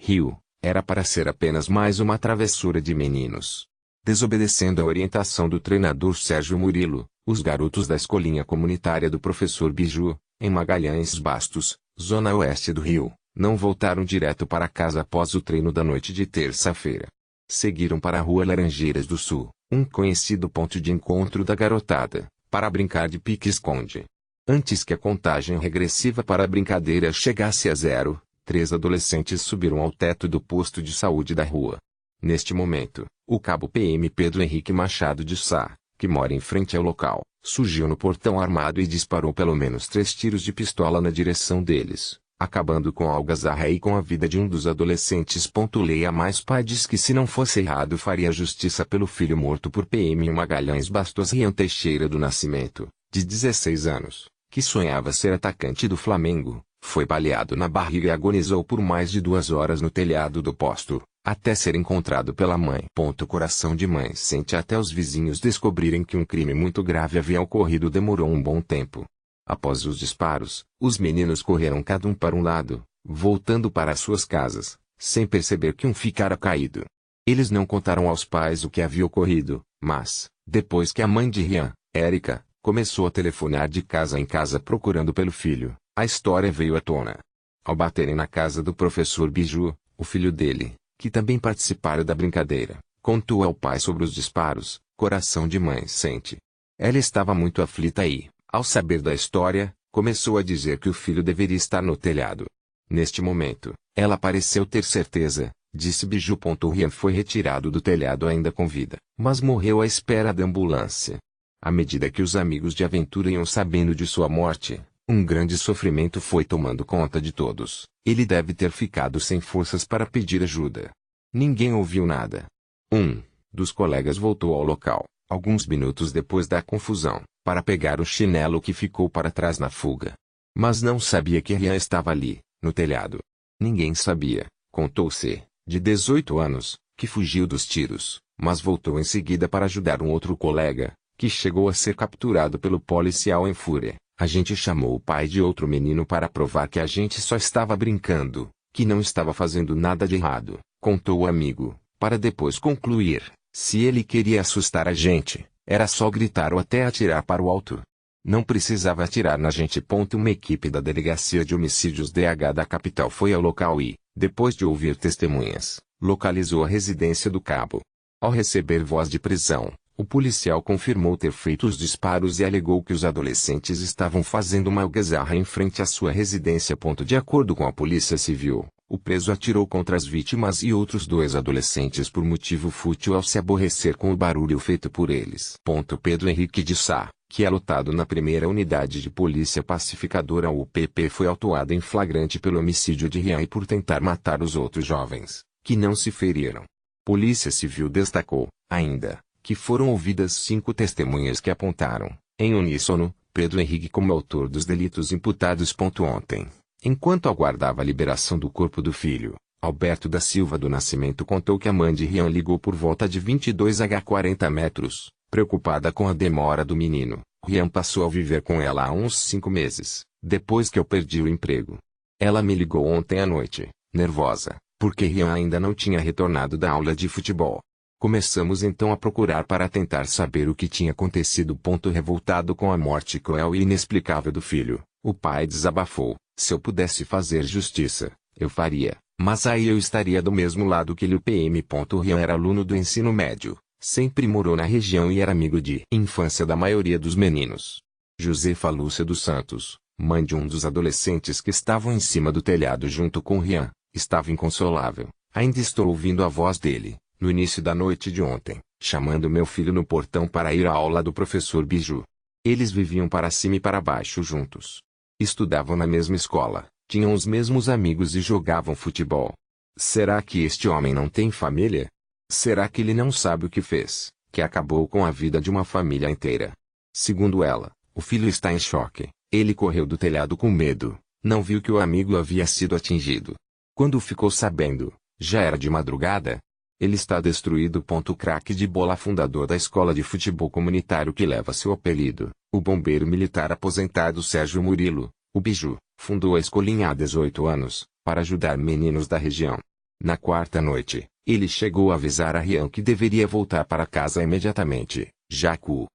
Rio, era para ser apenas mais uma travessura de meninos. Desobedecendo a orientação do treinador Sérgio Murilo, os garotos da escolinha comunitária do professor Biju, em Magalhães Bastos, zona oeste do Rio, não voltaram direto para casa após o treino da noite de terça-feira. Seguiram para a Rua Laranjeiras do Sul, um conhecido ponto de encontro da garotada, para brincar de pique-esconde. Antes que a contagem regressiva para a brincadeira chegasse a zero, 3 adolescentes subiram ao teto do posto de saúde da rua. Neste momento, o cabo PM Pedro Henrique Machado de Sá, que mora em frente ao local, surgiu no portão armado e disparou pelo menos 3 tiros de pistola na direção deles, acabando com a algazarra e com a vida de um dos adolescentes. Leia mais. Pai diz que se não fosse errado faria justiça pelo filho morto por PM em Magalhães Bastos. Rian Teixeira do Nascimento, de 16 anos, que sonhava ser atacante do Flamengo, foi baleado na barriga e agonizou por mais de 2 horas no telhado do posto, até ser encontrado pela mãe. Coração de mãe sente até os vizinhos descobrirem que um crime muito grave havia ocorrido. Demorou um bom tempo. Após os disparos, os meninos correram cada um para um lado, voltando para suas casas, sem perceber que um ficara caído. Eles não contaram aos pais o que havia ocorrido, mas, depois que a mãe de Rian, Érica, começou a telefonar de casa em casa procurando pelo filho, a história veio à tona. Ao baterem na casa do professor Biju, o filho dele, que também participara da brincadeira, contou ao pai sobre os disparos. Coração de mãe sente. Ela estava muito aflita e, ao saber da história, começou a dizer que o filho deveria estar no telhado. Neste momento, ela pareceu ter certeza, disse Biju. Rian foi retirado do telhado ainda com vida, mas morreu à espera da ambulância. À medida que os amigos de aventura iam sabendo de sua morte, um grande sofrimento foi tomando conta de todos. Ele deve ter ficado sem forças para pedir ajuda. Ninguém ouviu nada. Um dos colegas voltou ao local, alguns minutos depois da confusão, para pegar o chinelo que ficou para trás na fuga. Mas não sabia que Rian estava ali, no telhado. Ninguém sabia, contou C, de 18 anos, que fugiu dos tiros, mas voltou em seguida para ajudar um outro colega, que chegou a ser capturado pelo policial em fúria. A gente chamou o pai de outro menino para provar que a gente só estava brincando, que não estava fazendo nada de errado, contou o amigo, para depois concluir, se ele queria assustar a gente, era só gritar ou até atirar para o alto. Não precisava atirar na gente. Uma equipe da Delegacia de Homicídios DH da capital foi ao local e, depois de ouvir testemunhas, localizou a residência do cabo. Ao receber voz de prisão, o policial confirmou ter feito os disparos e alegou que os adolescentes estavam fazendo uma algazarra em frente à sua residência. De acordo com a Polícia Civil, o preso atirou contra as vítimas e outros 2 adolescentes por motivo fútil ao se aborrecer com o barulho feito por eles. Pedro Henrique de Sá, que é lotado na 1ª Unidade de Polícia Pacificadora UPP, foi autuado em flagrante pelo homicídio de Rian e por tentar matar os outros jovens, que não se feriram. Polícia Civil destacou, ainda, que foram ouvidas 5 testemunhas que apontaram, em uníssono, Pedro Henrique como autor dos delitos imputados. Ontem, enquanto aguardava a liberação do corpo do filho, Alberto da Silva do Nascimento contou que a mãe de Rian ligou por volta de 22h40 metros, preocupada com a demora do menino. Rian passou a viver com ela há uns 5 meses, depois que eu perdi o emprego. Ela me ligou ontem à noite, nervosa, porque Rian ainda não tinha retornado da aula de futebol. Começamos então a procurar para tentar saber o que tinha acontecido. Revoltado com a morte cruel e inexplicável do filho, o pai desabafou: se eu pudesse fazer justiça, eu faria, mas aí eu estaria do mesmo lado que ele. O PM. Rian era aluno do ensino médio, sempre morou na região e era amigo de infância da maioria dos meninos. Josefa Lúcia dos Santos, mãe de um dos adolescentes que estavam em cima do telhado junto com Rian, estava inconsolável. Ainda estou ouvindo a voz dele, no início da noite de ontem, chamando meu filho no portão para ir à aula do professor Biju. Eles viviam para cima e para baixo juntos. Estudavam na mesma escola, tinham os mesmos amigos e jogavam futebol. Será que este homem não tem família? Será que ele não sabe o que fez, que acabou com a vida de uma família inteira? Segundo ela, o filho está em choque. Ele correu do telhado com medo, não viu que o amigo havia sido atingido. Quando ficou sabendo, já era de madrugada. Ele está destruído. O craque de bola fundador da escola de futebol comunitário que leva seu apelido, o bombeiro militar aposentado Sérgio Murilo, o Biju, fundou a escolinha há 18 anos, para ajudar meninos da região. Na quarta noite, ele chegou a avisar a Rian que deveria voltar para casa imediatamente, já que o